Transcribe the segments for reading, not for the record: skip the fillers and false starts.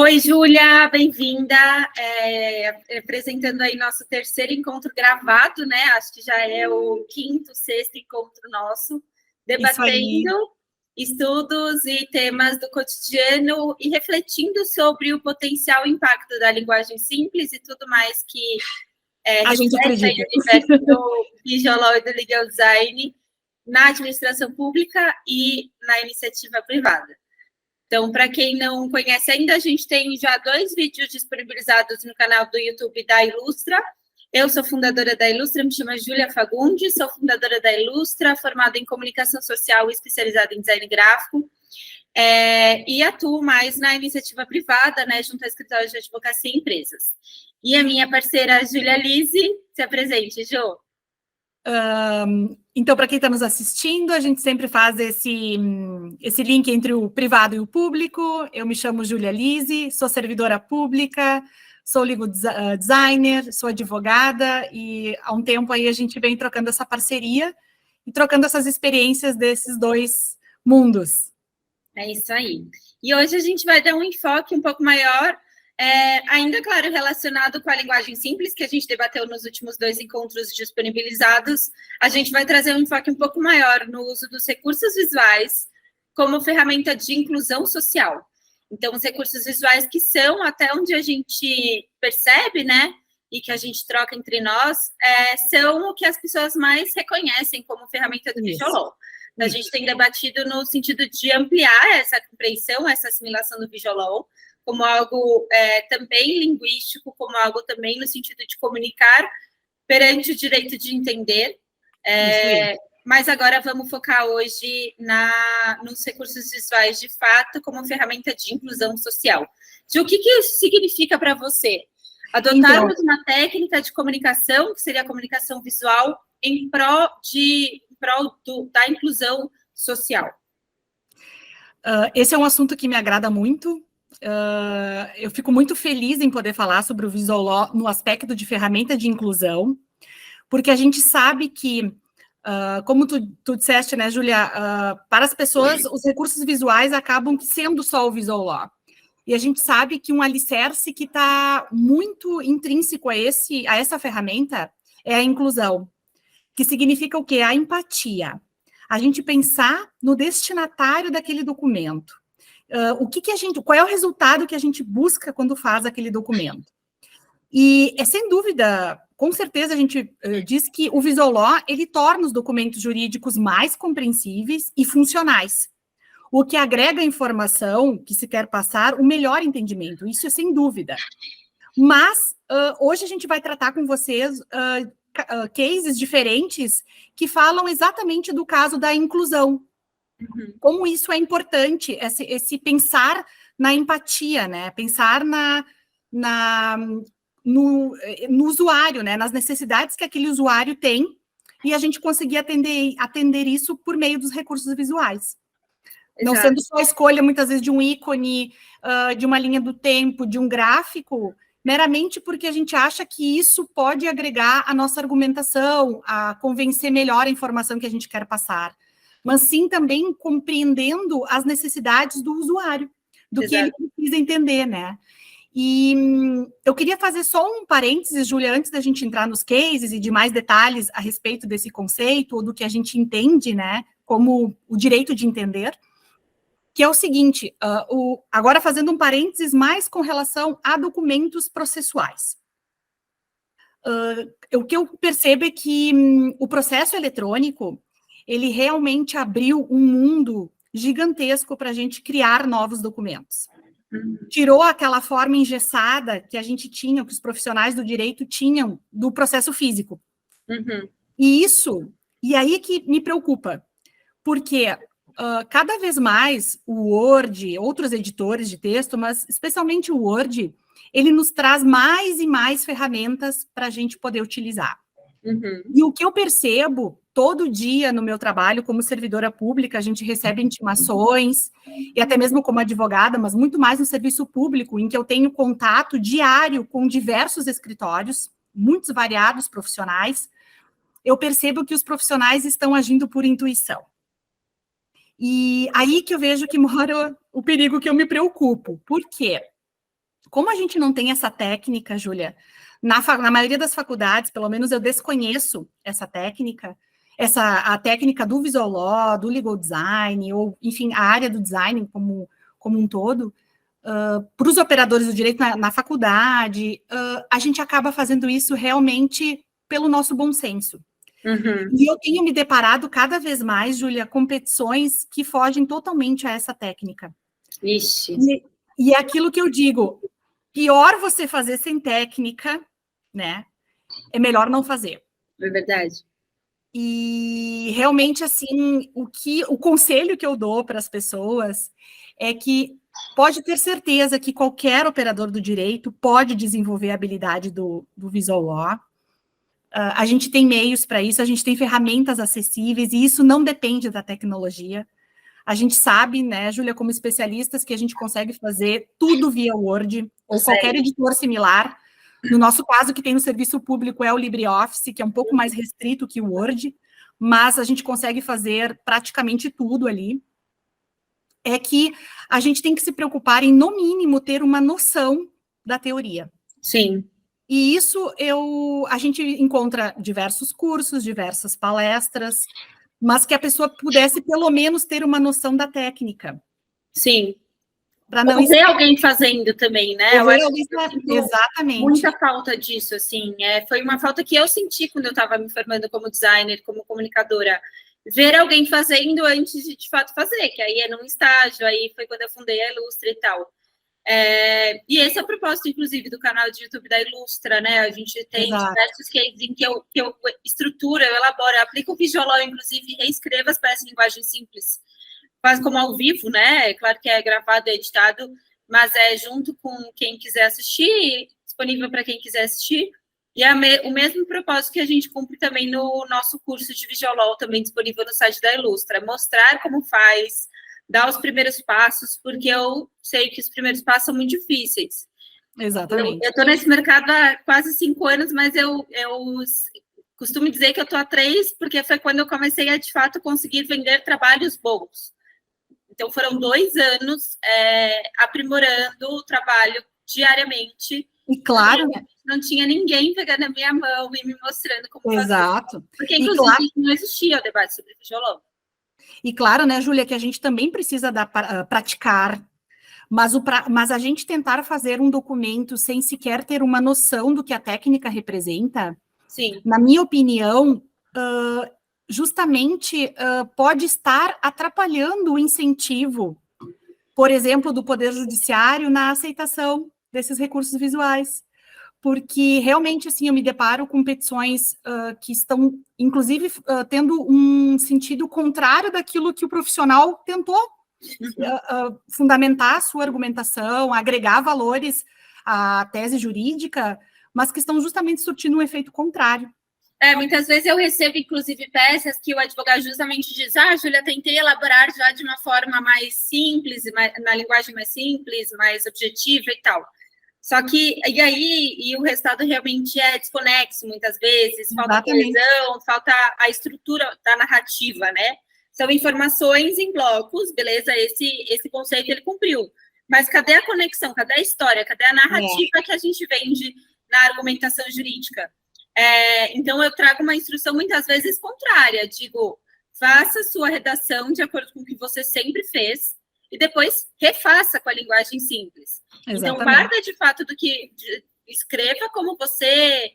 Oi, Júlia, bem-vinda. Apresentando aí nosso terceiro encontro gravado, né? Acho que já é o quinto, sexto encontro nosso, debatendo estudos e temas do cotidiano e refletindo sobre o potencial impacto da linguagem simples e tudo mais que a gente acredita. O universo do Visual Law e do Legal Design na administração pública e na iniciativa privada. Então, para quem não conhece ainda, a gente tem já 2 vídeos disponibilizados no canal do YouTube da Ilustra. Eu sou fundadora da Ilustra, me chamo Júlia Fagundes, sou fundadora da Ilustra, formada em comunicação social e especializada em design gráfico. E atuo mais na iniciativa privada, né, junto a escritórios de advocacia e empresas. E a minha parceira, Júlia Lise, se apresente, Jô. Então, para quem está nos assistindo, a gente sempre faz esse link entre o privado e o público. Eu me chamo Júlia Lise, sou servidora pública, sou legal designer, sou advogada, e há um tempo aí a gente vem trocando essa parceria e trocando essas experiências desses 2 mundos. É isso aí. E hoje a gente vai dar um enfoque um pouco maior, ainda, claro, relacionado com a linguagem simples, que a gente debateu nos últimos 2 encontros disponibilizados. A gente vai trazer um enfoque um pouco maior no uso dos recursos visuais como ferramenta de inclusão social. Então, os recursos visuais que são, até onde a gente percebe, né, e que a gente troca entre nós, são o que as pessoas mais reconhecem como ferramenta do Visual Law. A gente tem debatido no sentido de ampliar essa compreensão, essa assimilação do Visual Law, como algo também linguístico, como algo também no sentido de comunicar perante o direito de entender. Mas agora vamos focar hoje nos recursos visuais de fato como ferramenta de inclusão social. O que isso significa para você? Adotarmos uma técnica de comunicação, que seria a comunicação visual, em prol da inclusão social. Esse é um assunto que me agrada muito. Eu fico muito feliz em poder falar sobre o Visual Law no aspecto de ferramenta de inclusão, porque a gente sabe que, como tu disseste, né, Júlia, para as pessoas, os recursos visuais acabam sendo só o Visual Law. E a gente sabe que um alicerce que está muito intrínseco a essa ferramenta é a inclusão, que significa o quê? A empatia. A gente pensar no destinatário daquele documento. Qual é o resultado que a gente busca quando faz aquele documento? E sem dúvida, com certeza a gente diz que o Visual Law, ele torna os documentos jurídicos mais compreensíveis e funcionais, o que agrega a informação que se quer passar o melhor entendimento, isso é sem dúvida. Mas hoje a gente vai tratar com vocês cases diferentes que falam exatamente do caso da inclusão. Como isso é importante, esse pensar na empatia, né? Pensar no usuário, né? Nas necessidades que aquele usuário tem, e a gente conseguir atender isso por meio dos recursos visuais. Exato. Não sendo só a escolha, muitas vezes, de um ícone, de uma linha do tempo, de um gráfico, meramente porque a gente acha que isso pode agregar a nossa argumentação, a convencer melhor a informação que a gente quer passar, mas sim também compreendendo as necessidades do usuário, do Exato. Que ele precisa entender, né? E eu queria fazer só um parênteses, Júlia, antes da gente entrar nos cases e de mais detalhes a respeito desse conceito, ou do que a gente entende, né, como o direito de entender, que é o seguinte, agora fazendo um parênteses mais com relação a documentos processuais. O que eu percebo é que o processo eletrônico, ele realmente abriu um mundo gigantesco para a gente criar novos documentos. Tirou aquela forma engessada que a gente tinha, que os profissionais do direito tinham do processo físico. E aí que me preocupa, porque cada vez mais o Word, outros editores de texto, mas especialmente o Word, ele nos traz mais e mais ferramentas para a gente poder utilizar. E o que eu percebo todo dia no meu trabalho como servidora pública, a gente recebe intimações, e até mesmo como advogada, mas muito mais no serviço público, em que eu tenho contato diário com diversos escritórios, muitos variados profissionais, eu percebo que os profissionais estão agindo por intuição. E aí que eu vejo que mora o perigo que eu me preocupo. Por quê? Como a gente não tem essa técnica, Júlia, na maioria das faculdades, pelo menos eu desconheço essa técnica, a técnica do Visual Law, do Legal Design, ou, enfim, a área do design como um todo, para os operadores do direito na faculdade, a gente acaba fazendo isso realmente pelo nosso bom senso. Uhum. E eu tenho me deparado cada vez mais, Júlia, com petições que fogem totalmente a essa técnica. Ixi. E é aquilo que eu digo, pior você fazer sem técnica, né? É melhor não fazer. É verdade. E realmente, assim, o conselho que eu dou para as pessoas é que pode ter certeza que qualquer operador do direito pode desenvolver a habilidade do Visual Law. A gente tem meios para isso, a gente tem ferramentas acessíveis, e isso não depende da tecnologia. A gente sabe, né, Júlia, como especialistas, que a gente consegue fazer tudo via Word, ou qualquer editor similar. No nosso caso, que tem no serviço público, é o LibreOffice, que é um pouco mais restrito que o Word, mas a gente consegue fazer praticamente tudo ali. É que a gente tem que se preocupar em, no mínimo, ter uma noção da teoria. Sim. E isso a gente encontra diversos cursos, diversas palestras, mas que a pessoa pudesse, pelo menos, ter uma noção da técnica. Sim. Para não ver alguém fazendo também, né? Eu acho que exatamente. Muita falta disso, assim. Foi uma falta que eu senti quando eu estava me formando como designer, como comunicadora. Ver alguém fazendo antes de fato fazer, que aí é num estágio, aí foi quando eu fundei a Ilustra e tal. E esse é o propósito, inclusive, do canal de YouTube da Ilustra, né? A gente tem diversos cases em que eu estruturo, eu elaboro, eu aplico o Visual Law, inclusive, e reescrevo as peças em linguagem simples. Quase como ao vivo, né? Claro que é gravado e editado, mas é junto com quem quiser assistir, disponível para quem quiser assistir. E o mesmo propósito que a gente cumpre também no nosso curso de Visual Law, também disponível no site da Ilustra. Mostrar como faz, dar os primeiros passos, porque eu sei que os primeiros passos são muito difíceis. Exatamente. Eu estou nesse mercado há quase 5 anos, mas eu costumo dizer que eu estou há 3, porque foi quando eu comecei a, de fato, conseguir vender trabalhos bons. Então, foram 2 anos aprimorando o trabalho diariamente. E claro, né? Não tinha ninguém pegando a minha mão e me mostrando como fazer. Exato. Porque, inclusive, não existia o debate sobre Visual Law. E claro, né, Júlia, que a gente também precisa praticar, mas a gente tentar fazer um documento sem sequer ter uma noção do que a técnica representa, sim, na minha opinião, justamente pode estar atrapalhando o incentivo, por exemplo, do Poder Judiciário na aceitação desses recursos visuais. Porque realmente, assim, eu me deparo com petições que estão, inclusive, tendo um sentido contrário daquilo que o profissional tentou fundamentar a sua argumentação, agregar valores à tese jurídica, mas que estão justamente surtindo um efeito contrário. Muitas vezes eu recebo, inclusive, peças que o advogado justamente diz, Júlia, tentei elaborar já de uma forma mais simples, na linguagem mais simples, mais objetiva e tal. Só que, e o resultado realmente é desconexo, muitas vezes, falta coesão, falta a estrutura da narrativa, né? São informações em blocos, beleza, esse conceito ele cumpriu. Mas cadê a conexão, cadê a história, cadê a narrativa que a gente vende na argumentação jurídica? Então, eu trago uma instrução muitas vezes contrária, digo, faça sua redação de acordo com o que você sempre fez, e depois refaça com a linguagem simples. Exatamente. Então, parta de fato do que escreva como você.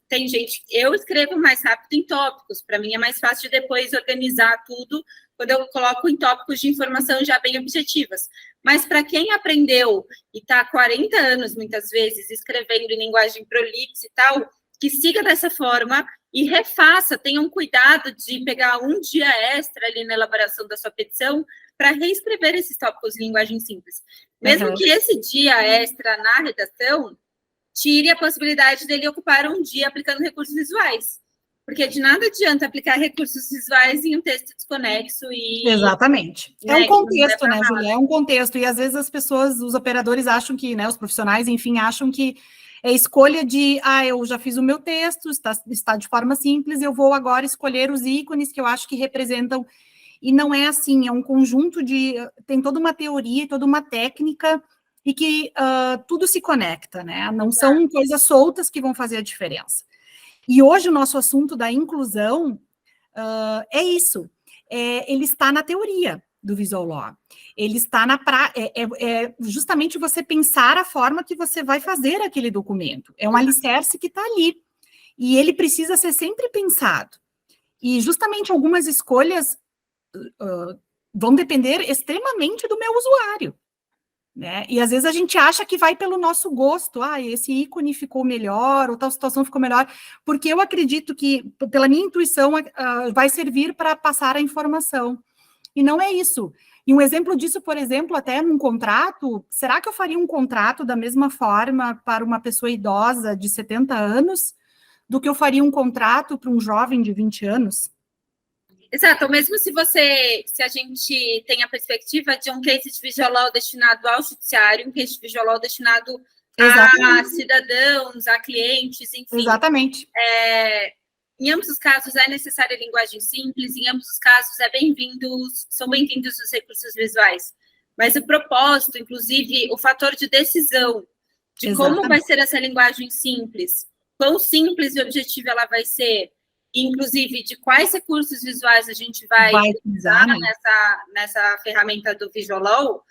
Tem gente, eu escrevo mais rápido em tópicos, para mim é mais fácil de depois organizar tudo quando eu coloco em tópicos de informação já bem objetivas. Mas para quem aprendeu e está há 40 anos, muitas vezes, escrevendo em linguagem prolixa e tal, que siga dessa forma e refaça, tenham cuidado de pegar um dia extra ali na elaboração da sua petição para reescrever esses tópicos em linguagem simples. Mesmo que esse dia extra na redação tire a possibilidade dele ocupar um dia aplicando recursos visuais. Porque de nada adianta aplicar recursos visuais em um texto desconexo e... Exatamente. É um contexto, né, Júlia? É um contexto. E às vezes as pessoas, os operadores acham que, né, os profissionais, enfim, acham que é escolha de, eu já fiz o meu texto, está de forma simples, eu vou agora escolher os ícones que eu acho que representam. E não é assim, é um conjunto tem toda uma teoria, toda uma técnica, e que tudo se conecta, né? Não são coisas soltas que vão fazer a diferença. E hoje o nosso assunto da inclusão é isso. Ele está na teoria do Visual Law. Ele está justamente você pensar a forma que você vai fazer aquele documento. É um alicerce que está ali. E ele precisa ser sempre pensado. E justamente algumas escolhas vão depender extremamente do meu usuário. Né? E às vezes a gente acha que vai pelo nosso gosto, esse ícone ficou melhor, ou tal situação ficou melhor, porque eu acredito que, pela minha intuição, vai servir para passar a informação. E não é isso. E um exemplo disso, por exemplo, até num contrato, será que eu faria um contrato da mesma forma para uma pessoa idosa de 70 anos do que eu faria um contrato para um jovem de 20 anos? Exato, mesmo se a gente tem a perspectiva de um case de visual law destinado ao judiciário, um case de visual law destinado a cidadãos, a clientes, enfim. Exatamente. Em ambos os casos é necessária linguagem simples, em ambos os casos são bem-vindos os recursos visuais. Mas o propósito, inclusive, o fator de decisão de como vai ser essa linguagem simples, quão simples e objetiva ela vai ser, inclusive de quais recursos visuais a gente vai usar, né? nessa ferramenta do Visual Law,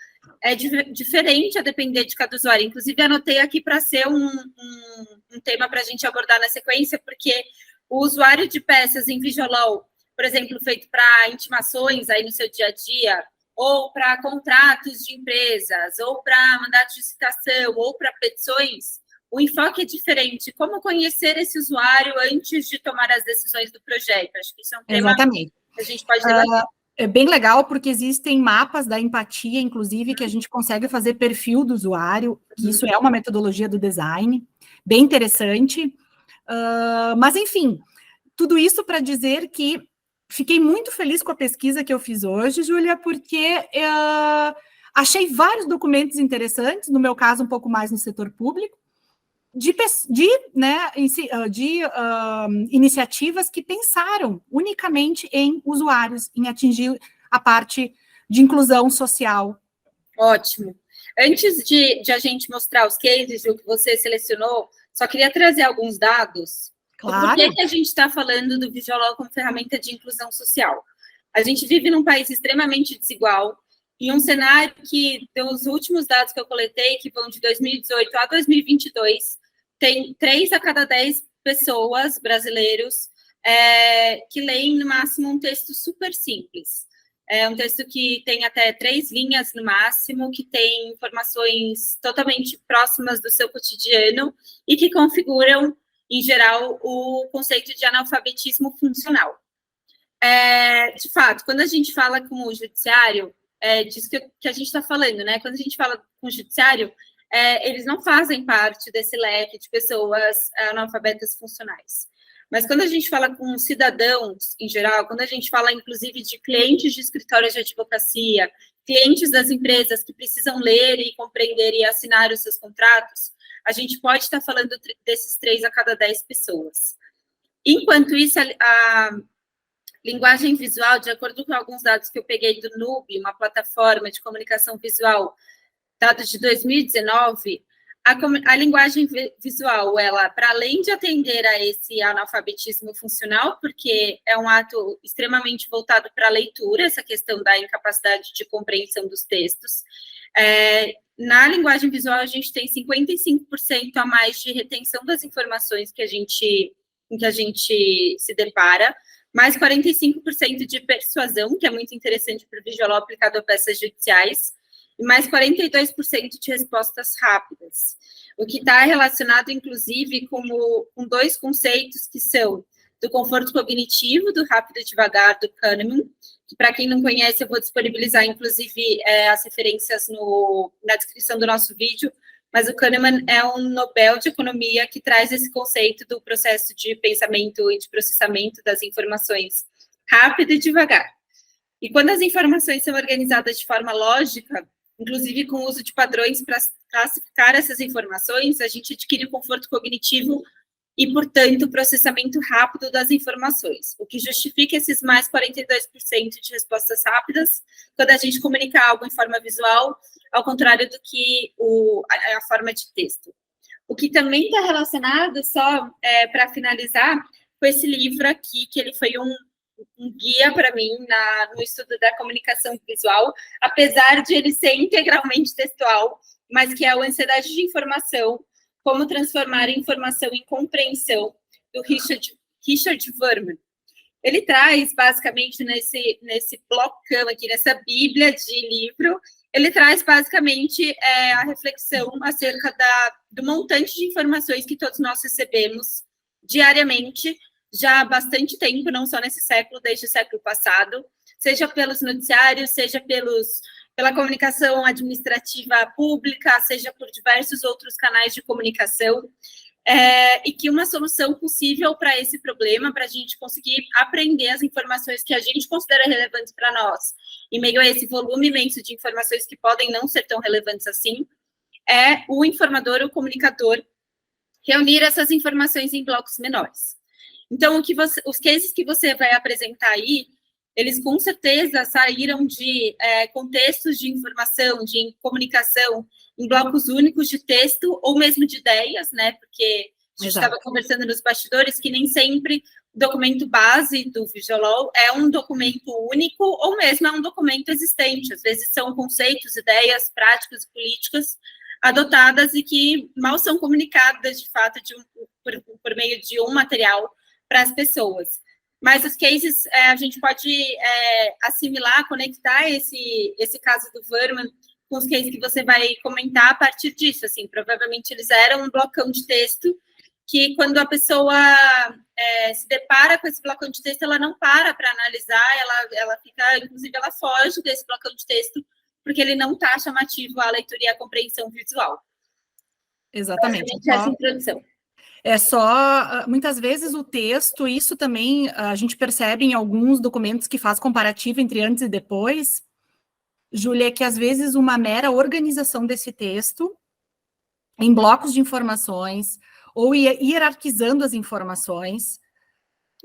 é diferente a depender de cada usuário. Inclusive, anotei aqui para ser um tema para a gente abordar na sequência, porque o usuário de peças em Visual Law, por exemplo, feito para intimações aí no seu dia a dia, ou para contratos de empresas, ou para mandatos de citação, ou para petições, o enfoque é diferente. Como conhecer esse usuário antes de tomar as decisões do projeto? Acho que isso é um tema que a gente pode debater. É bem legal, porque existem mapas da empatia, inclusive, que a gente consegue fazer perfil do usuário, que isso é uma metodologia do design, bem interessante. Mas, enfim, tudo isso para dizer que fiquei muito feliz com a pesquisa que eu fiz hoje, Júlia, porque achei vários documentos interessantes, no meu caso, um pouco mais no setor público, de iniciativas que pensaram unicamente em usuários, em atingir a parte de inclusão social. Ótimo. Antes de a gente mostrar os cases, Ju, que você selecionou, só queria trazer alguns dados. Claro. Por que a gente está falando do Visual Law como ferramenta de inclusão social? A gente vive num país extremamente desigual, em um cenário que, dos últimos dados que eu coletei, que vão de 2018 a 2022, tem 3 a cada 10 pessoas, brasileiros, que leem, no máximo, um texto super simples. É um texto que tem até 3 linhas, no máximo, que tem informações totalmente próximas do seu cotidiano e que configuram, em geral, o conceito de analfabetismo funcional. De fato, quando a gente fala com o judiciário, disso que a gente está falando, né? Quando a gente fala com o judiciário, eles não fazem parte desse leque de pessoas analfabetas funcionais. Mas quando a gente fala com cidadãos, em geral, quando a gente fala, inclusive, de clientes de escritórios de advocacia, clientes das empresas que precisam ler e compreender e assinar os seus contratos, a gente pode estar falando desses 3 a cada 10 pessoas. Enquanto isso, a linguagem visual, de acordo com alguns dados que eu peguei do Nube, uma plataforma de comunicação visual, dados de 2019, a linguagem visual, ela, para além de atender a esse analfabetismo funcional, porque é um ato extremamente voltado para a leitura, essa questão da incapacidade de compreensão dos textos, na linguagem visual a gente tem 55% a mais de retenção das informações em que a gente se depara, mais 45% de persuasão, que é muito interessante para o Visual Law aplicado a peças judiciais, e mais 42% de respostas rápidas, o que está relacionado, inclusive, com 2 conceitos que são do conforto cognitivo, do rápido e devagar, do Kahneman, que, para quem não conhece, eu vou disponibilizar, inclusive, as referências na descrição do nosso vídeo, mas o Kahneman é um Nobel de Economia que traz esse conceito do processo de pensamento e de processamento das informações rápido e devagar. E quando as informações são organizadas de forma lógica, inclusive com o uso de padrões para classificar essas informações, a gente adquire o conforto cognitivo e, portanto, processamento rápido das informações, o que justifica esses mais 42% de respostas rápidas quando a gente comunica algo em forma visual, ao contrário do que a forma de texto. O que também está relacionado, só para finalizar, com esse livro aqui, que ele foi um guia para mim no estudo da comunicação visual, apesar de ele ser integralmente textual, mas que é o Ansiedade de Informação, como transformar informação em compreensão, do Richard Verman. Ele traz, basicamente, nesse blocão aqui, nessa bíblia de livro, ele traz, basicamente, a reflexão acerca do montante de informações que todos nós recebemos diariamente, já há bastante tempo, não só nesse século, desde o século passado, seja pelos noticiários, seja pela comunicação administrativa pública, seja por diversos outros canais de comunicação, e que uma solução possível para esse problema, para a gente conseguir aprender as informações que a gente considera relevantes para nós, em meio a esse volume imenso de informações que podem não ser tão relevantes assim, é o informador, o comunicador, reunir essas informações em blocos menores. Então, os cases que você vai apresentar aí, eles com certeza saíram de contextos de informação, de comunicação, em blocos únicos de texto, ou mesmo de ideias, né? Porque a gente estava conversando nos bastidores que nem sempre o documento base do Visual é um documento único, ou mesmo é um documento existente. Às vezes são conceitos, ideias, práticas e políticas adotadas e que mal são comunicadas, de fato, por meio de um material para as pessoas. Mas os cases, a gente pode assimilar, conectar esse caso do Verman com os cases que você vai comentar a partir disso, assim, provavelmente eles eram um blocão de texto que quando a pessoa se depara com esse blocão de texto, ela não para analisar, ela fica, inclusive, ela foge desse blocão de texto porque ele não está chamativo à leitura e à compreensão visual. Exatamente. Essa introdução. É só, muitas vezes o texto, isso também a gente percebe em alguns documentos que faz comparativo entre antes e depois, Júlia, que às vezes uma mera organização desse texto em blocos de informações ou hierarquizando as informações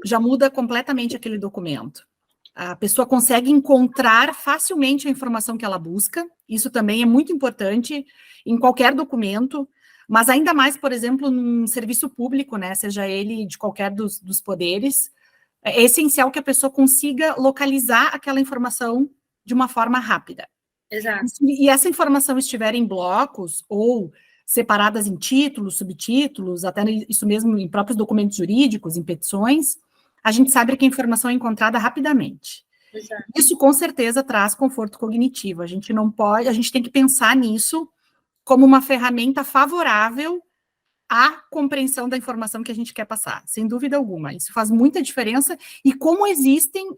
já muda completamente aquele documento. A pessoa consegue encontrar facilmente a informação que ela busca, isso também é muito importante em qualquer documento, mas ainda mais, por exemplo, num serviço público, né, seja ele de qualquer dos poderes, é essencial que a pessoa consiga localizar aquela informação de uma forma rápida. Exato. E essa informação estiver em blocos ou separadas em títulos, subtítulos, até isso mesmo em próprios documentos jurídicos, em petições, a gente sabe que a informação é encontrada rapidamente. Exato. Isso com certeza traz conforto cognitivo. A gente não pode, a gente tem que pensar nisso como uma ferramenta favorável à compreensão da informação que a gente quer passar, sem dúvida alguma. Isso faz muita diferença, e como existem,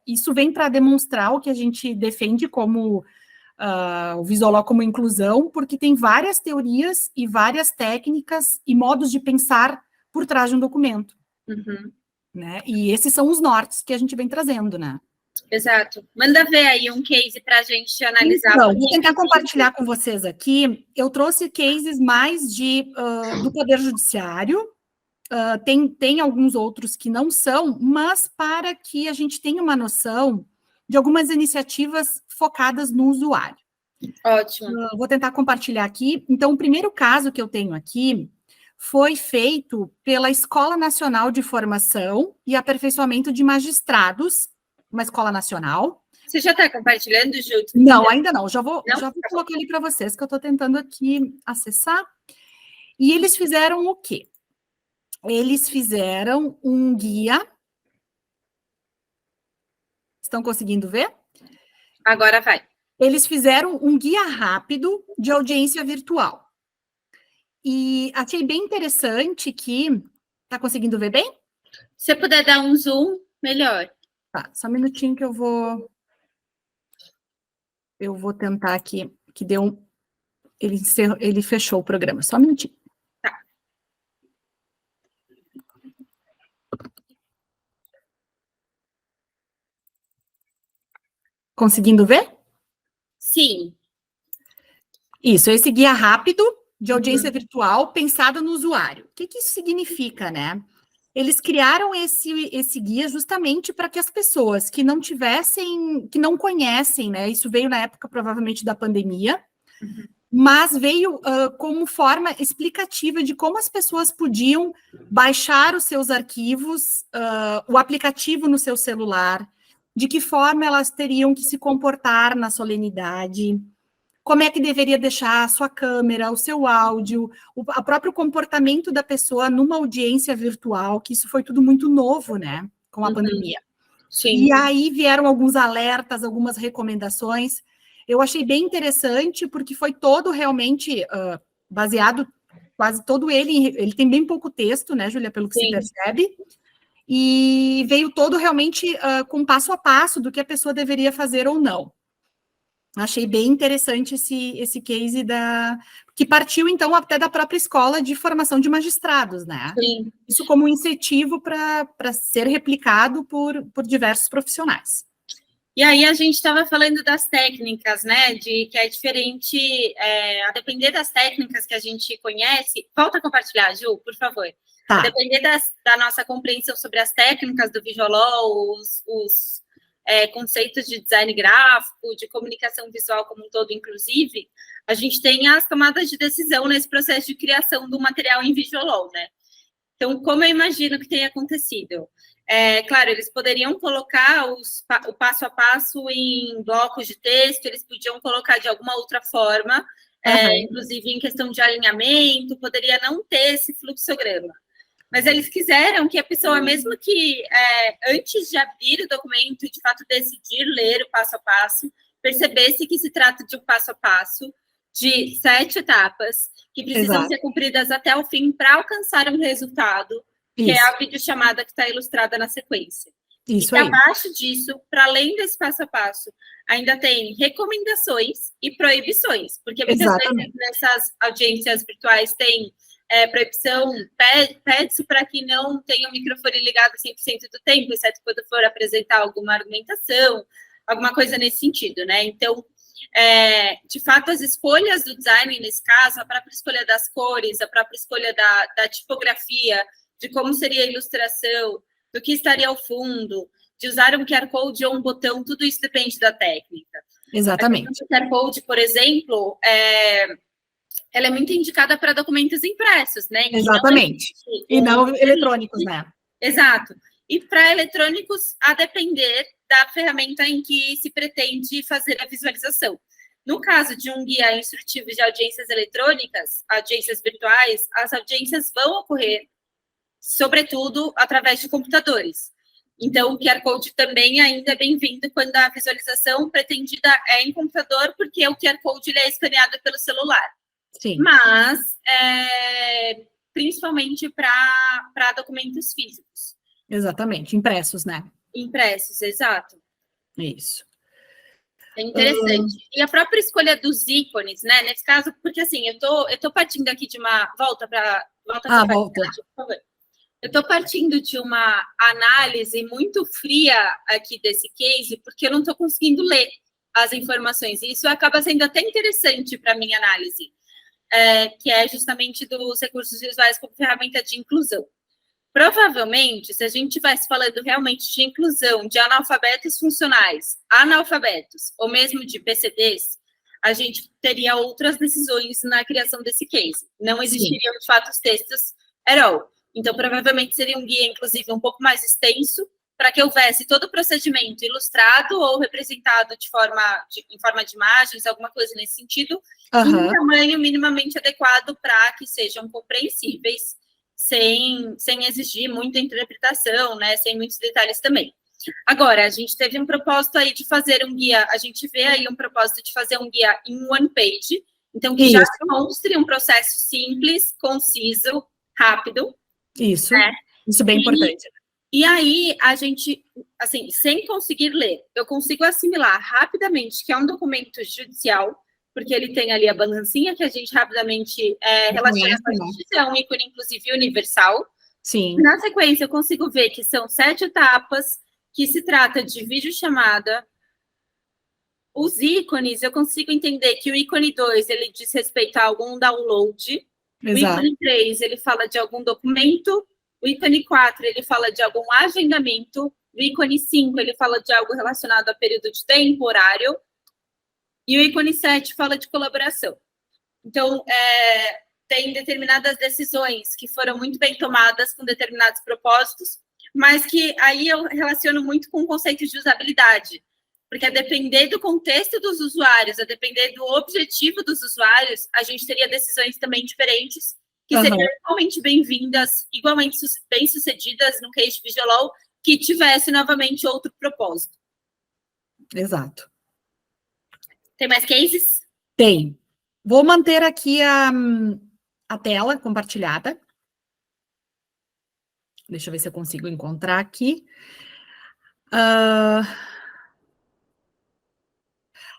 isso vem para demonstrar o que a gente defende como o Visual como inclusão, porque tem várias teorias e várias técnicas e modos de pensar por trás de um documento. Uhum. Né? E esses são os nortes que a gente vem trazendo, né? Exato. Manda ver aí um case para a gente analisar. Então, vou tentar compartilhar com vocês aqui. Eu trouxe cases mais do Poder Judiciário, tem alguns outros que não são, mas para que a gente tenha uma noção de algumas iniciativas focadas no usuário. Ótimo. Vou tentar compartilhar aqui. Então, o primeiro caso que eu tenho aqui foi feito pela Escola Nacional de Formação e Aperfeiçoamento de Magistrados, uma escola nacional. Você já está compartilhando, Ju? Não, ainda não. Já vou Não? colocar ali para vocês, que eu estou tentando aqui acessar. E eles fizeram o quê? Eles fizeram um guia. Estão conseguindo ver? Agora vai. Eles fizeram um guia rápido de audiência virtual. E achei bem interessante que... Está conseguindo ver bem? Se você puder dar um zoom, melhor. Tá, só um minutinho que eu vou tentar aqui, que deu ele fechou o programa, só um minutinho. Tá. Conseguindo ver? Sim. Isso, esse guia rápido de audiência virtual pensada no usuário. O que isso significa, né? Eles criaram esse guia justamente para que as pessoas que não tivessem, que não conhecem, né? Isso veio na época, provavelmente, da pandemia, mas veio como forma explicativa de como as pessoas podiam baixar os seus arquivos, o aplicativo no seu celular, de que forma elas teriam que se comportar na solenidade, como é que deveria deixar a sua câmera, o seu áudio, o próprio comportamento da pessoa numa audiência virtual, que isso foi tudo muito novo, né, com a pandemia. Sim. E aí vieram alguns alertas, algumas recomendações. Eu achei bem interessante, porque foi todo realmente baseado, quase todo ele tem bem pouco texto, né, Júlia, pelo que se percebe, e veio todo realmente com passo a passo do que a pessoa deveria fazer ou não. Achei bem interessante esse case que partiu, então, até da própria escola de formação de magistrados, né? Sim. Isso como um incentivo para ser replicado por diversos profissionais. E aí a gente estava falando das técnicas, né? De que é diferente, a depender das técnicas que a gente conhece. Volta a compartilhar, Ju, por favor. Tá. A depender da nossa compreensão sobre as técnicas do Visual Law, os conceitos de design gráfico, de comunicação visual como um todo, inclusive, a gente tem as tomadas de decisão nesse processo de criação do material em Visual Law, né? Então, como eu imagino que tenha acontecido? Claro, eles poderiam colocar o passo a passo em blocos de texto, eles podiam colocar de alguma outra forma, inclusive em questão de alinhamento, poderia não ter esse fluxograma. Mas eles quiseram que a pessoa, mesmo que antes de abrir o documento, de fato decidir ler o passo a passo, percebesse que se trata de um passo a passo, de 7 etapas, que precisam ser cumpridas até o fim para alcançar um resultado, que é a videochamada que está ilustrada na sequência. Isso e aí. Abaixo disso, para além desse passo a passo, ainda tem recomendações e proibições, porque muitas vezes nessas audiências virtuais tem proibição, pede-se para que não tenha o microfone ligado 100% do tempo, exceto quando for apresentar alguma argumentação, alguma coisa nesse sentido, né? Então, de fato, as escolhas do design, nesse caso, a própria escolha das cores, a própria escolha da tipografia, de como seria a ilustração, do que estaria ao fundo, de usar um QR Code ou um botão, tudo isso depende da técnica. Exatamente. O QR Code, por exemplo, ela é muito indicada para documentos impressos, né? Exatamente. E não eletrônicos, né? Exato. E para eletrônicos, a depender da ferramenta em que se pretende fazer a visualização. No caso de um guia instrutivo de audiências eletrônicas, audiências virtuais, as audiências vão ocorrer, sobretudo, através de computadores. Então, o QR Code também ainda é bem-vindo quando a visualização pretendida é em computador, porque o QR Code ele é escaneado pelo celular. Sim. Mas, principalmente para documentos físicos. Exatamente, impressos, né? Impressos, exato. Isso. É interessante. E a própria escolha dos ícones, né? Nesse caso, porque assim, eu tô partindo aqui de uma... Volta. Volta. Por favor. Eu estou partindo de uma análise muito fria aqui desse case, porque eu não estou conseguindo ler as informações. E isso acaba sendo até interessante para a minha análise, que é justamente dos recursos visuais como ferramenta de inclusão. Provavelmente, se a gente estivesse falando realmente de inclusão de analfabetos funcionais, analfabetos, ou mesmo de PCDs, a gente teria outras decisões na criação desse case. Não existiriam, de fato, os textos at all. Então, provavelmente seria um guia, inclusive, um pouco mais extenso, para que houvesse todo o procedimento ilustrado ou representado em forma de imagens, alguma coisa nesse sentido, em um tamanho minimamente adequado para que sejam compreensíveis, sem exigir muita interpretação, né, sem muitos detalhes também. Agora, a gente teve um propósito aí de fazer um guia, a gente vê aí um propósito de fazer um guia em one page, então que já demonstre um processo simples, conciso, rápido. Isso, isso é bem importante. E aí, a gente, assim, sem conseguir ler, eu consigo assimilar rapidamente que é um documento judicial, porque ele tem ali a balancinha que a gente rapidamente relaciona com a justiça, é um ícone, inclusive, universal. Sim. Na sequência, eu consigo ver que são 7 etapas, que se trata de videochamada, os ícones, eu consigo entender que o ícone 2, ele diz respeito a algum download, o ícone 3, ele fala de algum documento, o ícone 4, ele fala de algum agendamento, o ícone 5, ele fala de algo relacionado a período de tempo, horário, e o ícone 7 fala de colaboração. Então, tem determinadas decisões que foram muito bem tomadas com determinados propósitos, mas que aí eu relaciono muito com o conceito de usabilidade, porque a depender do contexto dos usuários, a depender do objetivo dos usuários, a gente teria decisões também diferentes, que seriam igualmente bem-vindas, igualmente bem-sucedidas no case de Visual, que tivesse novamente outro propósito. Exato. Tem mais cases? Tem. Vou manter aqui a tela compartilhada. Deixa eu ver se eu consigo encontrar aqui.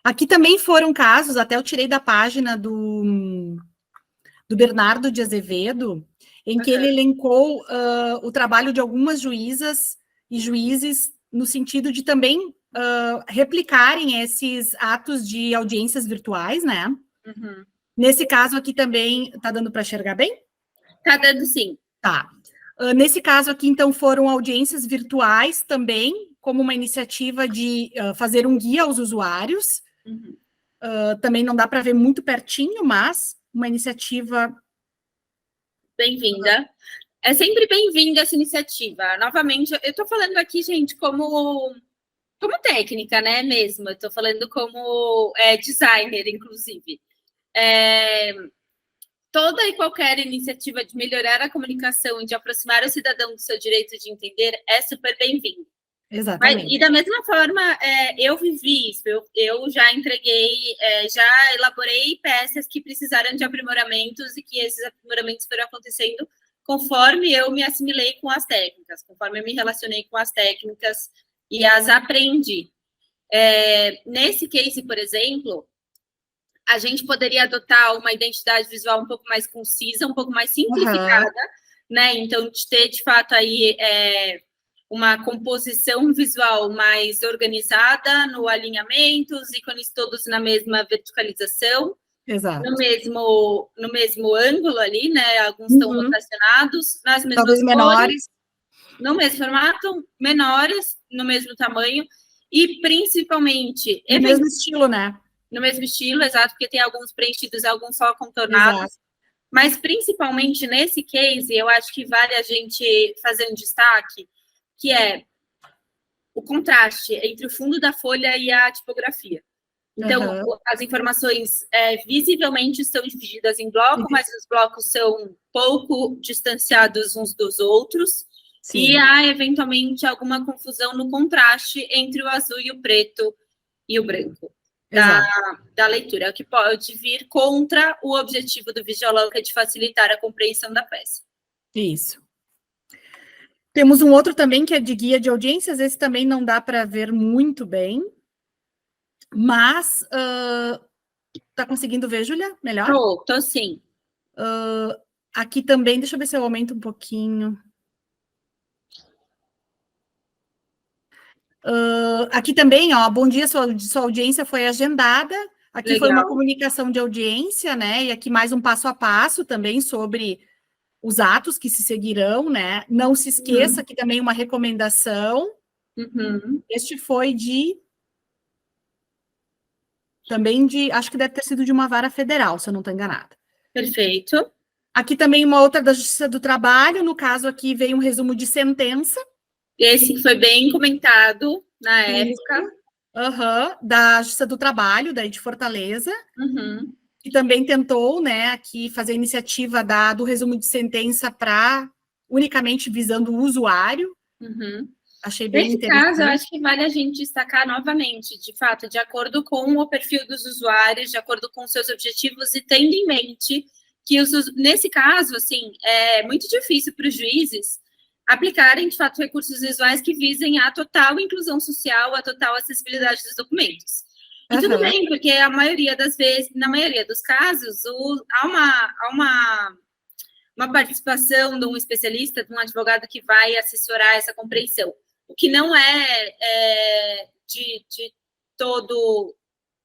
Aqui também foram casos, até eu tirei da página do Bernardo de Azevedo, em que ele elencou o trabalho de algumas juízas e juízes no sentido de também replicarem esses atos de audiências virtuais, né? Uhum. Nesse caso aqui também, tá dando para enxergar bem? Tá dando sim. Tá. Nesse caso aqui, então, foram audiências virtuais também, como uma iniciativa de fazer um guia aos usuários. Uhum. Também não dá para ver muito pertinho, mas uma iniciativa... Bem-vinda. É sempre bem-vinda essa iniciativa. Novamente, eu estou falando aqui, gente, como técnica, né, mesmo. Eu estou falando como designer, inclusive. Toda e qualquer iniciativa de melhorar a comunicação e de aproximar o cidadão do seu direito de entender é super bem-vindo. Exatamente. E da mesma forma, eu vivi isso, eu já entreguei, já elaborei peças que precisaram de aprimoramentos e que esses aprimoramentos foram acontecendo conforme eu me assimilei com as técnicas, conforme eu me relacionei com as técnicas e as aprendi. Nesse case, por exemplo, a gente poderia adotar uma identidade visual um pouco mais concisa, um pouco mais simplificada, né? Então, de ter, de fato, aí uma composição visual mais organizada no alinhamento, os ícones todos na mesma verticalização. Exato. No mesmo ângulo ali, né? Alguns estão rotacionados, nas mesmas talvez cores, menores. no mesmo formato, menores, no mesmo tamanho, e principalmente... No mesmo estilo, né? No mesmo estilo, exato, porque tem alguns preenchidos, alguns só contornados. Exato. Mas, principalmente nesse case, eu acho que vale a gente fazer um destaque, que é o contraste entre o fundo da folha e a tipografia. Então, as informações visivelmente estão divididas em blocos, mas os blocos são pouco distanciados uns dos outros. Sim. E há, eventualmente, alguma confusão no contraste entre o azul e o preto e o branco. Da leitura, o que pode vir contra o objetivo do Visual, que é de facilitar a compreensão da peça. Isso. Temos um outro também, que é de guia de audiências, esse também não dá para ver muito bem, mas tá conseguindo ver, Júlia? Melhor? Tô sim. Aqui também, deixa eu ver se eu aumento um pouquinho. Aqui também, ó, bom dia, sua audiência foi agendada. Aqui Legal. Foi uma comunicação de audiência, né? E aqui mais um passo a passo também sobre os atos que se seguirão, né? Não se esqueça que também uma recomendação. Este foi também acho que deve ter sido de uma vara federal, se eu não estou enganada. Perfeito. Aqui também uma outra da Justiça do Trabalho, no caso aqui veio um resumo de sentença. Esse foi bem comentado na época. Da Justiça do Trabalho, daí de Fortaleza. Que também tentou, né, aqui fazer a iniciativa do resumo de sentença para unicamente visando o usuário. Achei bem interessante. Nesse caso, eu acho que vale a gente destacar novamente, de fato, de acordo com o perfil dos usuários, de acordo com os seus objetivos, e tendo em mente que, nesse caso, assim, é muito difícil para os juízes aplicarem, de fato, recursos visuais que visem a total inclusão social, a total acessibilidade dos documentos. E tudo bem, porque a maioria das vezes, na maioria dos casos, há uma participação de um especialista, de um advogado que vai assessorar essa compreensão. O que não é de todo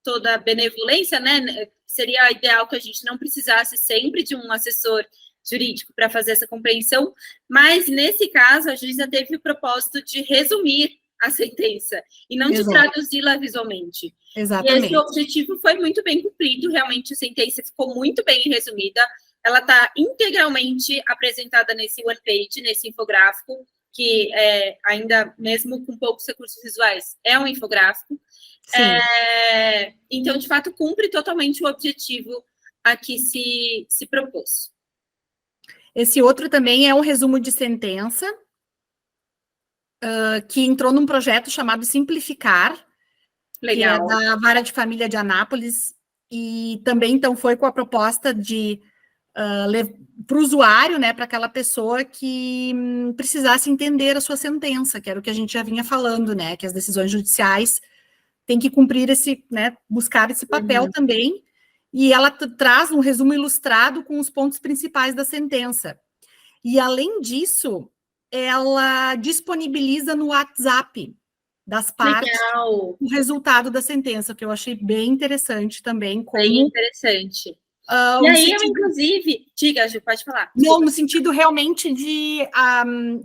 toda a benevolência, né? Seria ideal que a gente não precisasse sempre de um assessor jurídico para fazer essa compreensão, mas nesse caso a juíza teve o propósito de resumir a sentença e não de traduzi-la visualmente. Exatamente. E esse objetivo foi muito bem cumprido, realmente a sentença ficou muito bem resumida, ela está integralmente apresentada nesse one page, nesse infográfico, que ainda mesmo com poucos recursos visuais, é um infográfico. Então, de fato, cumpre totalmente o objetivo a que se propôs. Esse outro também é um resumo de sentença, que entrou num projeto chamado Simplificar, Legal. Que é da Vara de Família de Anápolis, e também, então, foi com a proposta de para o usuário, né, para aquela pessoa que precisasse entender a sua sentença, que era o que a gente já vinha falando, né, que as decisões judiciais têm que cumprir esse, né, buscar esse papel também, e ela traz um resumo ilustrado com os pontos principais da sentença. E, além disso, ela disponibiliza no WhatsApp das partes o resultado da sentença, que eu achei bem interessante também. Bem interessante. E aí, eu, inclusive... Diga, Ju, pode falar. Não, no sentido realmente de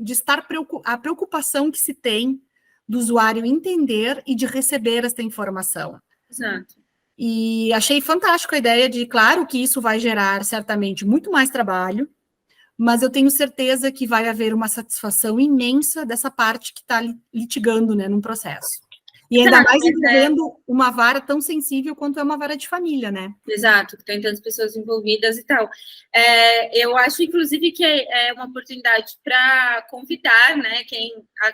estar a preocupação que se tem do usuário entender e de receber essa informação. Exato. E achei fantástico a ideia de, claro, que isso vai gerar certamente muito mais trabalho, mas eu tenho certeza que vai haver uma satisfação imensa dessa parte que está litigando, né, num processo. E ainda mais envolvendo uma vara tão sensível quanto é uma vara de família, né? Exato, que tem tantas pessoas envolvidas e tal. Eu acho, inclusive, que é uma oportunidade para convidar, né,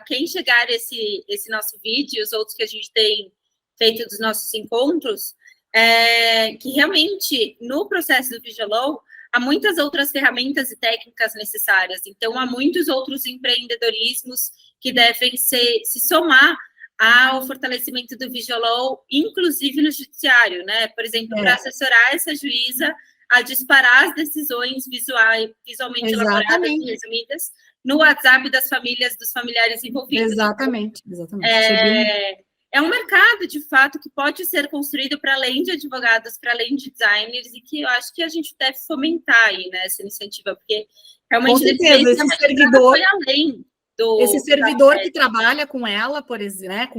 quem chegar esse nosso vídeo e os outros que a gente tem feito dos nossos encontros, que realmente, no processo do Visual, há muitas outras ferramentas e técnicas necessárias. Então, há muitos outros empreendedorismos que devem se somar ao fortalecimento do Visual, inclusive no judiciário, né? Por exemplo, para assessorar essa juíza a disparar as decisões visualmente elaboradas e resumidas no WhatsApp das famílias, dos familiares envolvidos. Exatamente. É um mercado, de fato, que pode ser construído para além de advogados, para além de designers, e que eu acho que a gente deve fomentar aí, né, essa iniciativa, porque realmente esse servidor foi além esse servidor que trabalha com ela, por exemplo, né,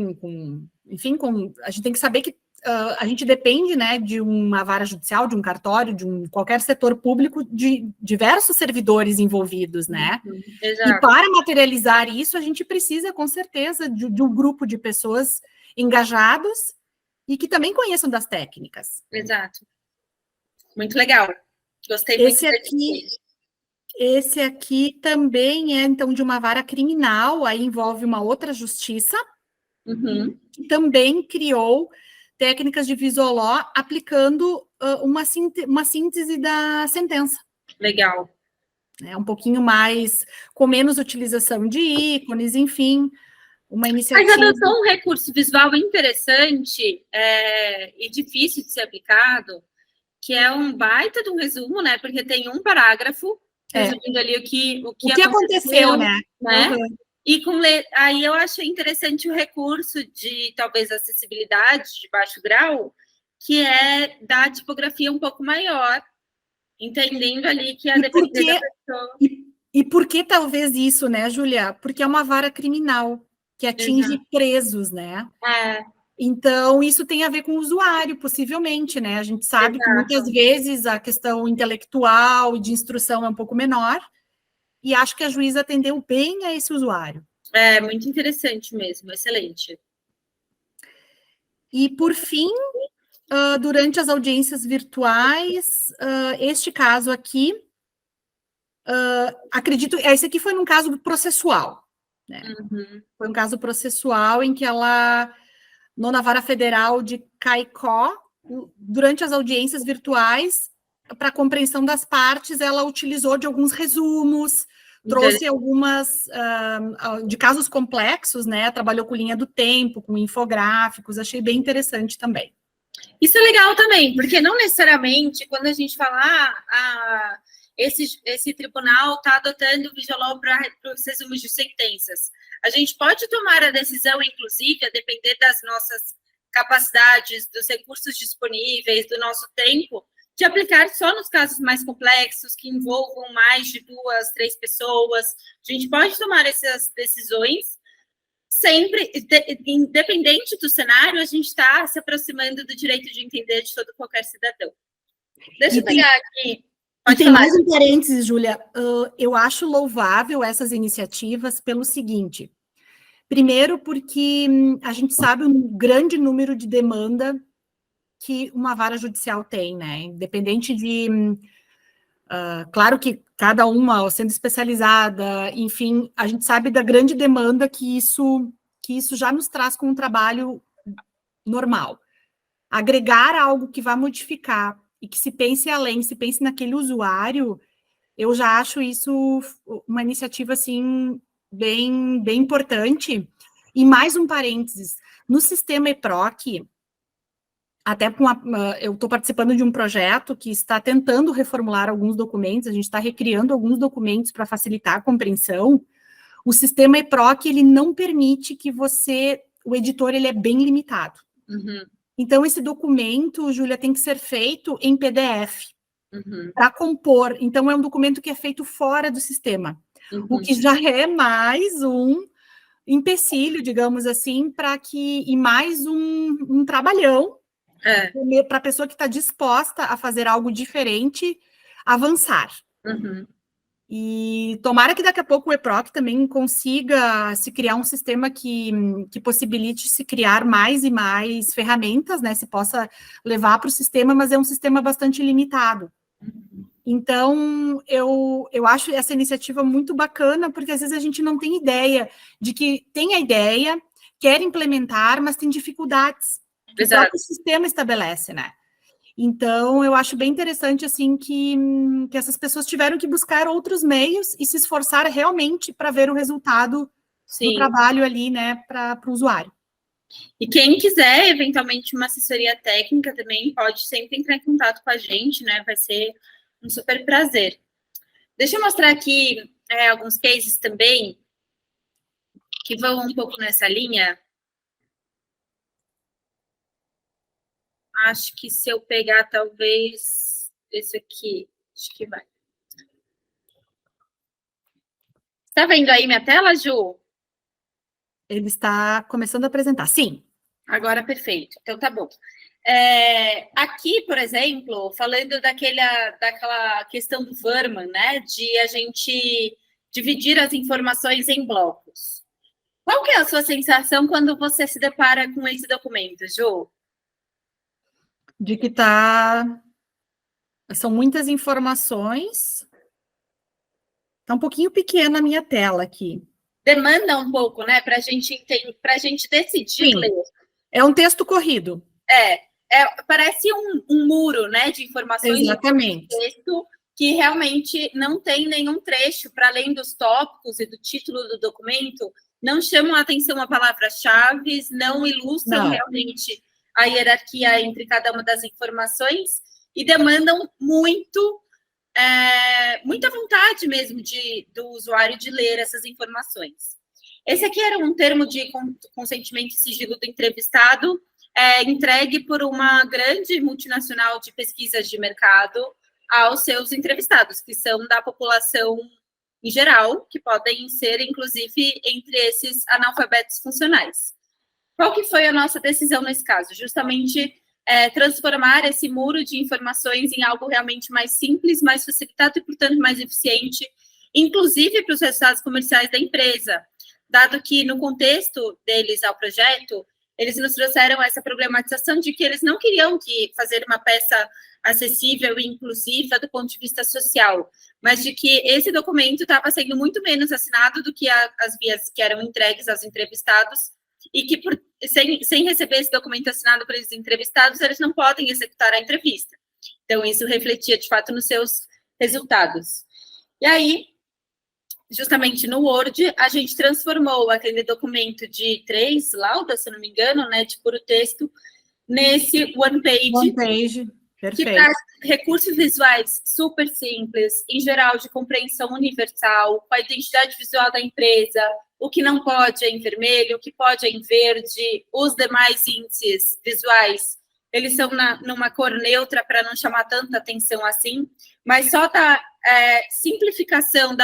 enfim, a gente tem que saber que a gente depende, né, de uma vara judicial, de um cartório, de qualquer setor público, de diversos servidores envolvidos, né? Exato. E para materializar isso, a gente precisa, com certeza, de um grupo de pessoas engajados e que também conheçam das técnicas. Exato. Muito legal. Gostei muito Esse aqui também é, então, de uma vara criminal, aí envolve uma outra justiça, que também criou técnicas de Visual Law aplicando uma síntese da sentença. Legal. Um pouquinho mais, com menos utilização de ícones, enfim, uma iniciativa... Mas adotou um recurso visual interessante e difícil de ser aplicado, que é um baita de um resumo, né? Porque tem um parágrafo resumindo ali o que aconteceu, né? E aí eu achei interessante o recurso de, talvez, acessibilidade de baixo grau, que é da tipografia um pouco maior, entendendo ali que a depender da pessoa... E por que talvez isso, né, Júlia? Porque é uma vara criminal que atinge presos, né? Então, isso tem a ver com o usuário, possivelmente, né? A gente sabe que muitas vezes a questão intelectual e de instrução é um pouco menor, e acho que a juíza atendeu bem a esse usuário. Muito interessante mesmo, excelente. E, por fim, durante as audiências virtuais, este caso aqui, acredito, esse aqui foi num caso processual, né? Foi um caso processual em que ela... na Vara Federal de Caicó, durante as audiências virtuais, para a compreensão das partes, ela utilizou de alguns resumos, trouxe algumas de casos complexos, né? Trabalhou com linha do tempo, com infográficos, achei bem interessante também. Isso é legal também, porque não necessariamente, quando a gente fala, esse tribunal está adotando o Visual Law para os resumos de sentenças. A gente pode tomar a decisão, inclusive, a depender das nossas capacidades, dos recursos disponíveis, do nosso tempo, de aplicar só nos casos mais complexos, que envolvam mais de 2, 3 pessoas. A gente pode tomar essas decisões sempre, independente do cenário, a gente está se aproximando do direito de entender de todo qualquer cidadão. Deixa eu pegar aqui. E tem mais um parênteses, Júlia. Eu acho louvável essas iniciativas pelo seguinte. Primeiro, porque a gente sabe o grande número de demanda que uma vara judicial tem, né? Independente de... claro que cada uma sendo especializada, enfim, a gente sabe da grande demanda que isso já nos traz com um trabalho normal. Agregar algo que vai modificar e que se pense além, se pense naquele usuário, eu já acho isso uma iniciativa, assim, bem importante. E mais um parênteses, no sistema EPROC, até eu estou participando de um projeto que está tentando reformular alguns documentos, a gente está recriando alguns documentos para facilitar a compreensão. O sistema EPROC, ele não permite que o editor, ele é bem limitado. Uhum. Então, esse documento, Júlia, tem que ser feito em PDF, para compor. Então, é um documento que é feito fora do sistema, o que já é mais um empecilho, digamos assim, e mais um trabalhão, para a pessoa que está disposta a fazer algo diferente, avançar. E tomara que daqui a pouco o EPROC também consiga se criar um sistema que possibilite se criar mais e mais ferramentas, né? Se possa levar para o sistema, mas é um sistema bastante limitado. Então, eu acho essa iniciativa muito bacana, porque às vezes a gente não tem ideia de que tem a ideia, quer implementar, mas tem dificuldades. Que o próprio sistema estabelece, né? Então, eu acho bem interessante, assim, que essas pessoas tiveram que buscar outros meios e se esforçar realmente para ver o resultado do trabalho ali, né, para o usuário. E quem quiser, eventualmente, uma assessoria técnica também, pode sempre entrar em contato com a gente, né? Vai ser um super prazer. Deixa eu mostrar aqui alguns cases também que vão um pouco nessa linha. Acho que se eu pegar, talvez, esse aqui, acho que vai. Está vendo aí minha tela, Ju? Ele está começando a apresentar, sim. Agora, perfeito. Então, tá bom. Aqui, por exemplo, falando daquela questão do Wurman, né, de a gente dividir as informações em blocos. Qual que é a sua sensação quando você se depara com esse documento, Ju? De que são muitas informações. Está um pouquinho pequena a minha tela aqui. Demanda um pouco, né, para a gente decidir ler. É um texto corrido. Parece um muro, né, de informações. Exatamente. De texto que realmente não tem nenhum trecho, para além dos tópicos e do título do documento, não chamam a atenção a palavras-chave, não ilustram realmente a hierarquia entre cada uma das informações e demandam muita vontade mesmo do usuário de ler essas informações. Esse aqui era um termo de consentimento e sigilo do entrevistado, entregue por uma grande multinacional de pesquisas de mercado aos seus entrevistados, que são da população em geral, que podem ser, inclusive, entre esses analfabetos funcionais. Qual que foi a nossa decisão nesse caso? Justamente transformar esse muro de informações em algo realmente mais simples, mais facilitado e, portanto, mais eficiente, inclusive para os resultados comerciais da empresa, dado que, no contexto deles ao projeto, eles nos trouxeram essa problematização de que eles não queriam fazer uma peça acessível e inclusiva do ponto de vista social, mas de que esse documento estava sendo muito menos assinado do que as vias que eram entregues aos entrevistados e que, sem receber esse documento assinado por esses entrevistados, eles não podem executar a entrevista. Então, isso refletia, de fato, nos seus resultados. E aí, justamente no Word, a gente transformou aquele documento de 3 laudas, se não me engano, né, de puro texto, nesse one page. Perfeito. Que traz recursos visuais super simples, em geral de compreensão universal, com a identidade visual da empresa, o que não pode é em vermelho, o que pode é em verde, os demais índices visuais, eles são numa cor neutra para não chamar tanta atenção assim, mas só da simplificação,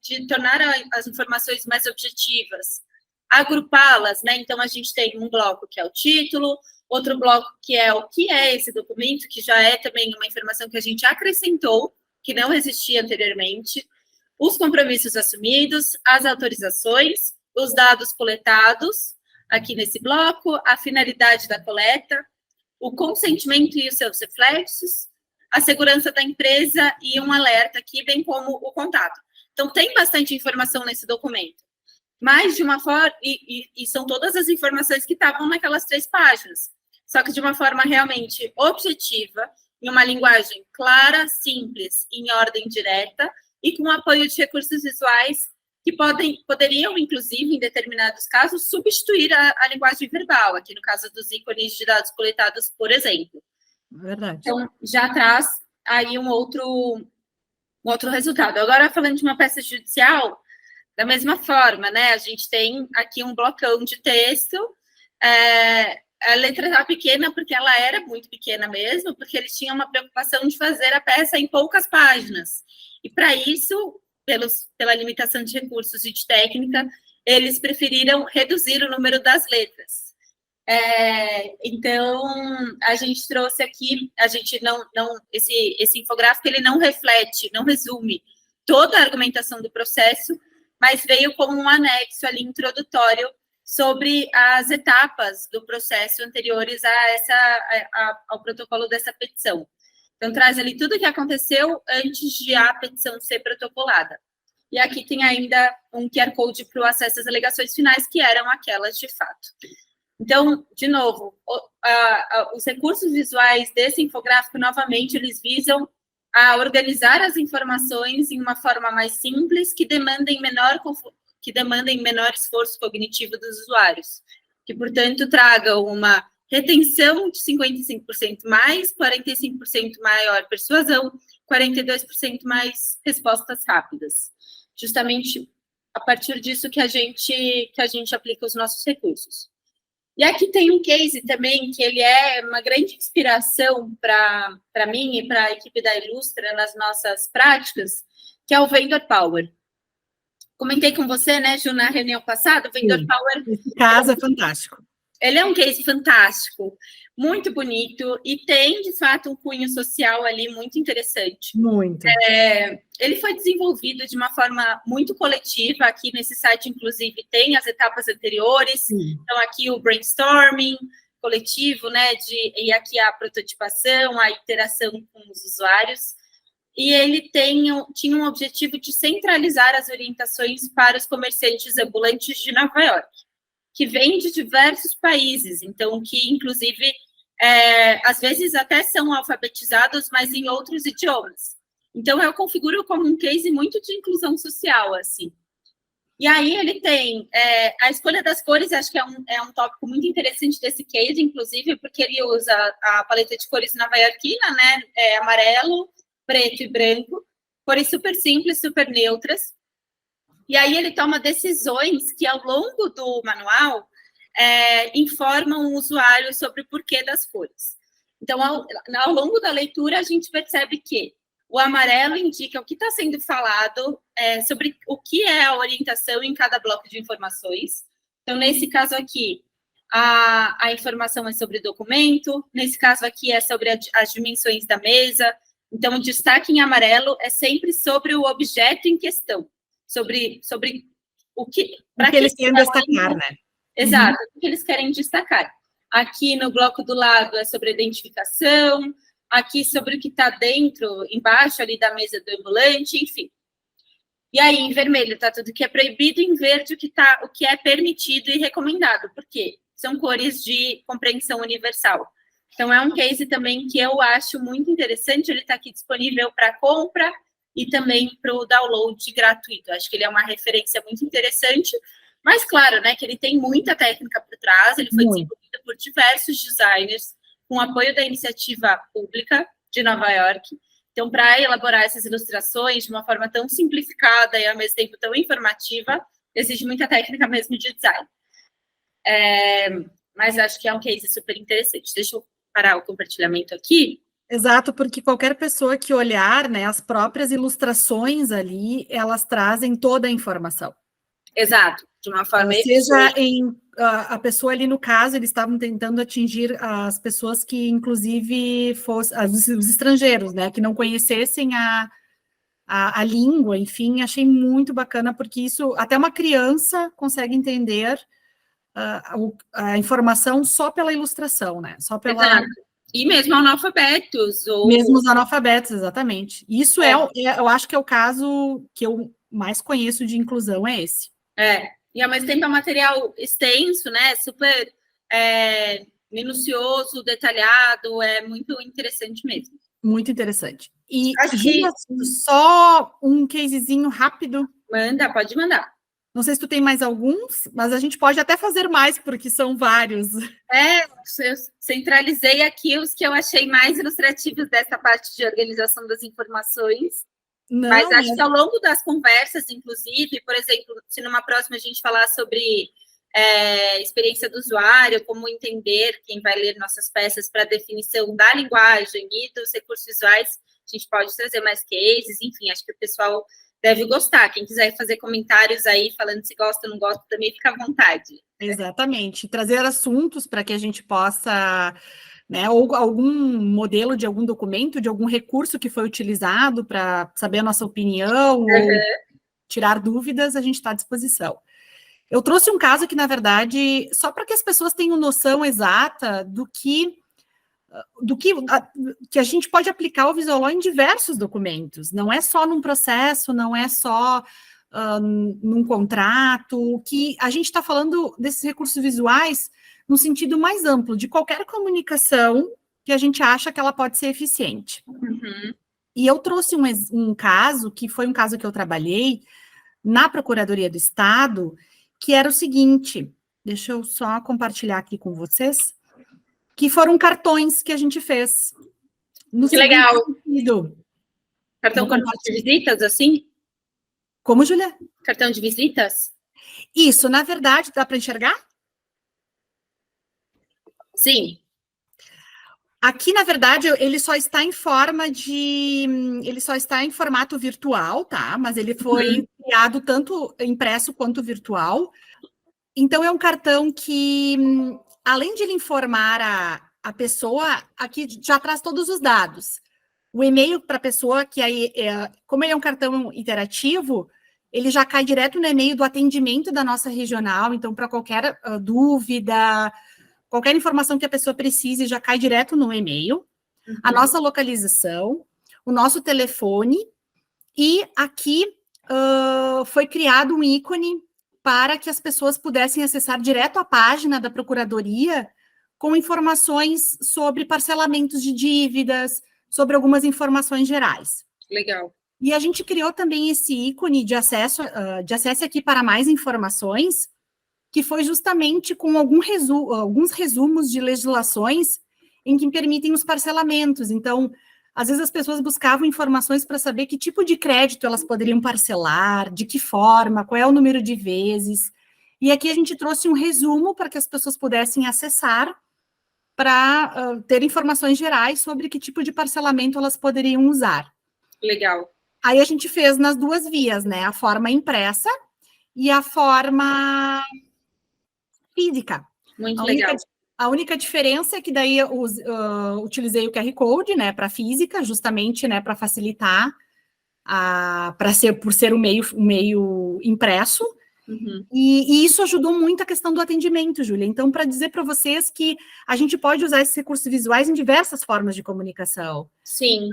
de tornar as informações mais objetivas, agrupá-las, né? Então, a gente tem um bloco que é o título, outro bloco que é o que é esse documento, que já é também uma informação que a gente acrescentou, que não existia anteriormente, os compromissos assumidos, as autorizações, os dados coletados aqui nesse bloco, a finalidade da coleta, o consentimento e os seus reflexos, a segurança da empresa e um alerta aqui, bem como o contato. Então, tem bastante informação nesse documento, mas de uma forma, e são todas as informações que estavam naquelas 3 páginas, só que de uma forma realmente objetiva, em uma linguagem clara, simples, em ordem direta, e com apoio de recursos visuais que poderiam, inclusive, em determinados casos, substituir a linguagem verbal, aqui no caso dos ícones de dados coletados, por exemplo. Verdade. Então, já traz aí um outro resultado. Agora, falando de uma peça judicial, da mesma forma, né? A gente tem aqui um blocão de texto, a letra está pequena porque ela era muito pequena mesmo, porque eles tinham uma preocupação de fazer a peça em poucas páginas. E, para isso, pela limitação de recursos e de técnica, eles preferiram reduzir o número das letras. Então, a gente trouxe aqui, a gente esse infográfico, ele não reflete, não resume toda a argumentação do processo, mas veio como um anexo ali introdutório sobre as etapas do processo anteriores ao protocolo dessa petição. Então, traz ali tudo o que aconteceu antes de a petição ser protocolada. E aqui tem ainda um QR Code para o acesso às alegações finais, que eram aquelas de fato. Então, de novo, os recursos visuais desse infográfico, novamente, eles visam a organizar as informações em uma forma mais simples, que demandem menor esforço cognitivo dos usuários, que, portanto, tragam uma retenção de 55% mais, 45% maior persuasão, 42% mais respostas rápidas. Justamente a partir disso que a gente aplica os nossos recursos. E aqui tem um case também que ele é uma grande inspiração para mim e para a equipe da Ilustra nas nossas práticas, que é o Vendor Power. Comentei com você, né, Ju, na reunião passada, o Vendor Power... Esse caso é fantástico. Ele é um case fantástico, muito bonito, e tem, de fato, um cunho social ali muito interessante. Muito. Ele foi desenvolvido de uma forma muito coletiva, aqui nesse site, inclusive, tem as etapas anteriores, Sim. Então, aqui o brainstorming coletivo, né, e aqui a prototipação, a interação com os usuários, e ele tinha um objetivo de centralizar as orientações para os comerciantes ambulantes de Nova York, que vêm de diversos países, então, que, inclusive, às vezes até são alfabetizados, mas em outros idiomas. Então, eu configuro como um case muito de inclusão social, assim. E aí, ele tem a escolha das cores, acho que é um tópico muito interessante desse case, inclusive, porque ele usa a paleta de cores nova-iorquina, né, amarelo, preto e branco, cores super simples, super neutras. E aí ele toma decisões que, ao longo do manual, informam o usuário sobre o porquê das cores. Então, ao longo da leitura, a gente percebe que o amarelo indica o que está sendo falado sobre o que é a orientação em cada bloco de informações. Então, nesse caso aqui, a informação é sobre documento, nesse caso aqui é sobre as dimensões da mesa. Então, o destaque em amarelo é sempre sobre o objeto em questão. Sobre o que eles querem destacar, né? Exato, o que eles querem destacar. Aqui no bloco do lado é sobre identificação, aqui sobre o que está dentro, embaixo ali da mesa do ambulante, enfim. E aí, em vermelho, está tudo que é proibido, em verde, o que é permitido e recomendado, porque são cores de compreensão universal. Então, é um case também que eu acho muito interessante, ele está aqui disponível para compra, e também para o download gratuito. Acho que ele é uma referência muito interessante, mas claro, né, que ele tem muita técnica por trás, ele foi desenvolvido por diversos designers, com apoio da iniciativa pública de Nova York. Então, para elaborar essas ilustrações de uma forma tão simplificada e, ao mesmo tempo, tão informativa, exige muita técnica mesmo de design. Mas acho que é um case super interessante. Deixa eu parar o compartilhamento aqui. Exato, porque qualquer pessoa que olhar, né, as próprias ilustrações ali, elas trazem toda a informação. Exato, de uma forma seja a pessoa ali, no caso, eles estavam tentando atingir as pessoas que, inclusive, os estrangeiros, né, que não conhecessem a língua, enfim, achei muito bacana, porque isso, até uma criança consegue entender a informação só pela ilustração, né, só pela... Exato. E mesmo analfabetos. Mesmo os analfabetos, exatamente. Isso eu acho que é o caso que eu mais conheço de inclusão, é esse. E ao mesmo tempo é um material extenso, né? Super minucioso, detalhado, é muito interessante mesmo. Muito interessante. E, Júlia, só um casezinho rápido. Pode mandar. Não sei se tu tem mais alguns, mas a gente pode até fazer mais, porque são vários. Eu centralizei aqui os que eu achei mais ilustrativos dessa parte de organização das informações. Não, mas acho que ao longo das conversas, inclusive, por exemplo, se numa próxima a gente falar sobre experiência do usuário, como entender quem vai ler nossas peças para a definição da linguagem e dos recursos visuais, a gente pode trazer mais cases, enfim, acho que o pessoal deve gostar. Quem quiser fazer comentários aí, falando se gosta ou não gosta, também fica à vontade. Exatamente. Trazer assuntos para que a gente possa... né, ou algum modelo de algum documento, de algum recurso que foi utilizado para saber a nossa opinião, ou tirar dúvidas, a gente está à disposição. Eu trouxe um caso que, na verdade, só para que as pessoas tenham noção exata do que a gente pode aplicar o Visual em diversos documentos, não é só num processo, não é só num contrato, que a gente está falando desses recursos visuais no sentido mais amplo, de qualquer comunicação que a gente acha que ela pode ser eficiente. Uhum. E eu trouxe um caso, que foi um caso que eu trabalhei na Procuradoria do Estado, que era o seguinte, deixa eu só compartilhar aqui com vocês, que foram cartões que a gente fez. Que legal! Sentido. Cartão de visitas, assim? Como, Júlia? Cartão de visitas? Isso, na verdade, dá para enxergar? Sim. Aqui, na verdade, ele só está em forma de... Ele só está em formato virtual, tá? Mas ele foi criado tanto impresso quanto virtual. Então, é um cartão que, além de ele informar a pessoa, aqui já traz todos os dados. O e-mail para a pessoa, que aí, como ele é um cartão interativo, ele já cai direto no e-mail do atendimento da nossa regional. Então, para qualquer dúvida... Qualquer informação que a pessoa precise já cai direto no e-mail, a nossa localização, o nosso telefone, e aqui foi criado um ícone para que as pessoas pudessem acessar direto a página da Procuradoria com informações sobre parcelamentos de dívidas, sobre algumas informações gerais. Legal. E a gente criou também esse ícone de acesso aqui para mais informações, que foi justamente com alguns resumos de legislações em que permitem os parcelamentos. Então, às vezes as pessoas buscavam informações para saber que tipo de crédito elas poderiam parcelar, de que forma, qual é o número de vezes. E aqui a gente trouxe um resumo para que as pessoas pudessem acessar para ter informações gerais sobre que tipo de parcelamento elas poderiam usar. Legal. Aí a gente fez nas duas vias, né? A forma impressa e a forma... física. Muito legal. A única diferença é que daí eu utilizei o QR Code, né, para física, justamente, né, para facilitar, por ser um meio impresso, e isso ajudou muito a questão do atendimento, Júlia. Então, para dizer para vocês que a gente pode usar esses recursos visuais em diversas formas de comunicação. Sim.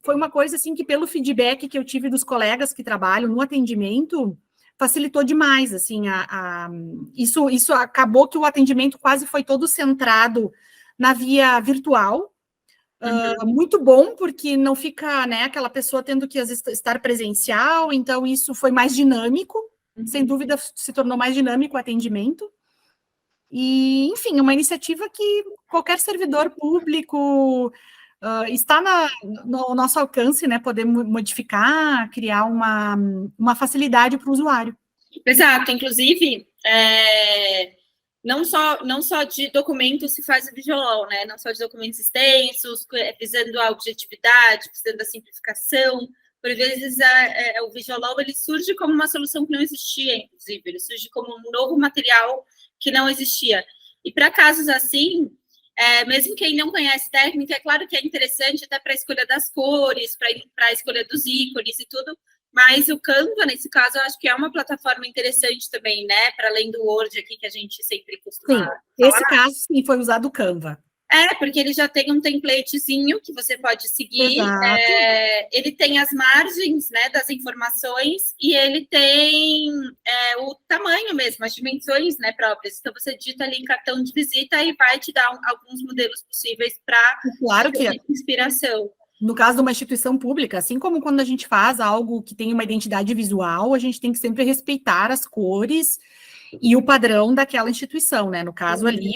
Foi uma coisa, assim, que pelo feedback que eu tive dos colegas que trabalham no atendimento, facilitou demais, assim, isso acabou que o atendimento quase foi todo centrado na via virtual, muito bom, porque não fica, né, aquela pessoa tendo que estar presencial, então isso foi mais dinâmico, sem dúvida se tornou mais dinâmico o atendimento, E, enfim, uma iniciativa que qualquer servidor público está no nosso alcance, né? Poder modificar, criar uma facilidade para o usuário. Exato, inclusive, não só de documentos se faz o Visual, né? Não só de documentos extensos, visando a objetividade, visando a simplificação. Por vezes, o Visual ele surge como uma solução que não existia, inclusive. Ele surge como um novo material que não existia. E para casos assim, mesmo quem não conhece técnica, é claro que é interessante até para a escolha das cores, para a escolha dos ícones e tudo, mas o Canva, nesse caso, eu acho que é uma plataforma interessante também, né? Para além do Word aqui, que a gente sempre costuma falar. Esse caso, sim, foi usado o Canva. Porque ele já tem um templatezinho que você pode seguir. Ele tem as margens, né, das informações e ele tem o tamanho mesmo, as dimensões, né, próprias. Então, você digita ali em cartão de visita e vai te dar alguns modelos possíveis para inspiração. No caso de uma instituição pública, assim como quando a gente faz algo que tem uma identidade visual, a gente tem que sempre respeitar as cores e o padrão daquela instituição, né? No caso ali,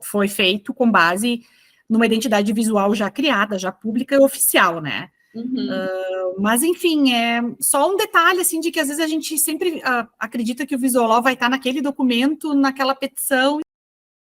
foi feito com base numa identidade visual já criada, já pública e oficial, né? Mas, enfim, é só um detalhe, assim, de que às vezes a gente sempre acredita que o Visual vai estar naquele documento, naquela petição,